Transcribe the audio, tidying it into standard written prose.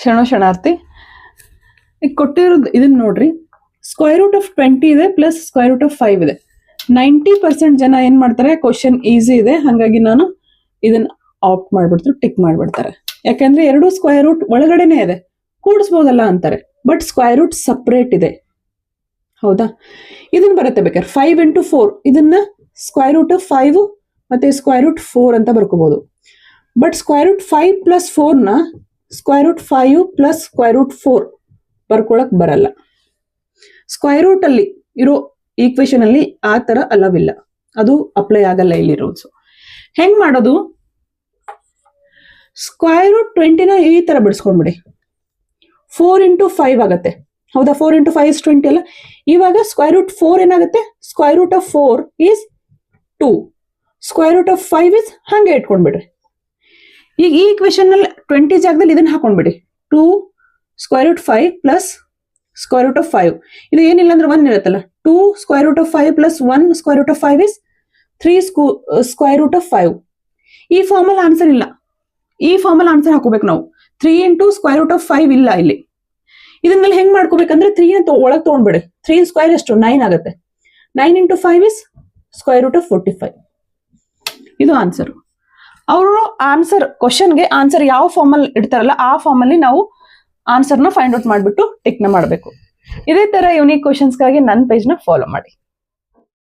ಶರಣಾರ್ಥಿ. ಈಗ ಕೊಟ್ಟಿರೋದು ಇದನ್ನ ನೋಡ್ರಿ, ಸ್ಕ್ವೇರ್ ರೂಟ್ ಆಫ್ 20 ಇದೆ ಪ್ಲಸ್ ಸ್ಕ್ವೇರ್ ರೂಟ್ ಆಫ್ 5 ಇದೆ. 90% ಜನ ಏನ್ ಮಾಡ್ತಾರೆ, ಕ್ವಶನ್ ಈಸಿ ಇದೆ ಹಾಗಾಗಿ ನಾನು ಇದನ್ನ ಆಪ್ಟ್ ಮಾಡ್ಬಿಡ್ತಾರೆ, ಟಿಕ್ ಮಾಡ್ಬಿಡ್ತಾರೆ. ಯಾಕಂದ್ರೆ ಎರಡು ಸ್ಕ್ವೇರ್ ರೂಟ್ ಒಳಗಡೆನೆ ಇದೆ, ಕೂಡಿಸ್ಬೋದಲ್ಲ ಅಂತಾರೆ. ಬಟ್ ಸ್ಕ್ವೇರ್ ರೂಟ್ ಸಪ್ರೇಟ್ ಇದೆ, ಹೌದಾ? ಇದನ್ನ ಬರುತ್ತೆ ಬೇಕಾದ್ರೆ 5 into 4, ಇದನ್ನ ಸ್ಕ್ವೇರ್ ರೂಟ್ ಆಫ್ 5 ಮತ್ತೆ ಸ್ಕ್ವೇರ್ ರೂಟ್ 4 ಅಂತ ಬರ್ಕೋಬಹುದು. ಬಟ್ ಸ್ಕ್ವೇರ್ ರೂಟ್ 5 ಪ್ಲಸ್ 4 ನ square root 5 plus square root 4 ಬರ್ಕೊಳಕ್ ಬರಲ್ಲ. ಸ್ಕ್ವೇರ್ ರೂಟ್ ಅಲ್ಲಿ ಇರೋ ಈಕ್ವೇಶನ್ ಅಲ್ಲಿ ಆ ತರ ಅಲವಿಲ್ಲ, ಅದು ಅಪ್ಲೈ ಆಗಲ್ಲ ಇಲ್ಲಿ ರೂಲ್ಸ್. ಹೆಂಗ್ ಮಾಡೋದು? ಸ್ಕ್ವೇರ್ ರೂಟ್ 20 ನ ಈ ತರ ಬಿಡಿಸ್ಕೊಂಡ್ಬಿಡಿ. 4 into 5 ಆಗತ್ತೆ, ಹೌದಾ? 4 into 5 is 20 ಅಲ್ಲ. ಇವಾಗ ಸ್ಕ್ವೇರ್ ರೂಟ್ 4 ಏನಾಗುತ್ತೆ? Square root of 4 is 2, square root of 5 is ಹಂಗೆ ಇಟ್ಕೊಂಡ್ಬಿಡ್ರಿ. ಈಗ ಈ ಇಕ್ವೇಶನ್ ನಲ್ಲಿ 20 ಜಾಗದಲ್ಲಿ ಇದನ್ನ ಹಾಕೊಂಡ್ಬಿಡಿ. 2 square root 5 plus square root of 5. ಇದು ಏನಿಲ್ಲ ಅಂದ್ರೆ 1 ಇರುತ್ತಲ್ಲ. 2 square root of 5 plus 1 square root of 5 is 3 square root of 5. ಈ ಫಾರ್ಮಲ್ ಆನ್ಸರ್ ಇಲ್ಲ, ಈ ಫಾರ್ಮಲ್ ಆನ್ಸರ್ ಹಾಕೋಬೇಕು ನಾವು. 3 into ಸ್ಕ್ವೇರ್ ರೂಟ್ ಆಫ್ 5 ಇಲ್ಲ ಇಲ್ಲಿ. ಇದನ್ನೆಲ್ಲ ಹೆಂಗ್ ಮಾಡ್ಕೋಬೇಕಂದ್ರೆ 3 ನ ಒಳಗೆ ತಗೊಂಡ್ಬಿಡಿ. 3 ಸ್ಕ್ವೇರ್ ಎಷ್ಟು? 9 ಆಗುತ್ತೆ. 9 into 5 is square root of 45. ಇದು ಆನ್ಸರ್. ಅವರು ಆನ್ಸರ್ ಕ್ವಶನ್ಗೆ ಆನ್ಸರ್ ಯಾವ ಫಾರ್ಮಲ್ ಇಡ್ತಾರಲ್ಲ ಆ ಫಾರ್ಮಲ್ಲಿ ನಾವು ಆನ್ಸರ್ನ ಫೈಂಡ್ ಔಟ್ ಮಾಡಿಬಿಟ್ಟು ಟಿಕ್ನ ಮಾಡಬೇಕು. ಇದೇ ತರ ಯೂನಿಕ್ ಕ್ವಶನ್ಸ್ಗಾಗಿ ನನ್ನ ಪೇಜ್ನ ಫಾಲೋ ಮಾಡಿ.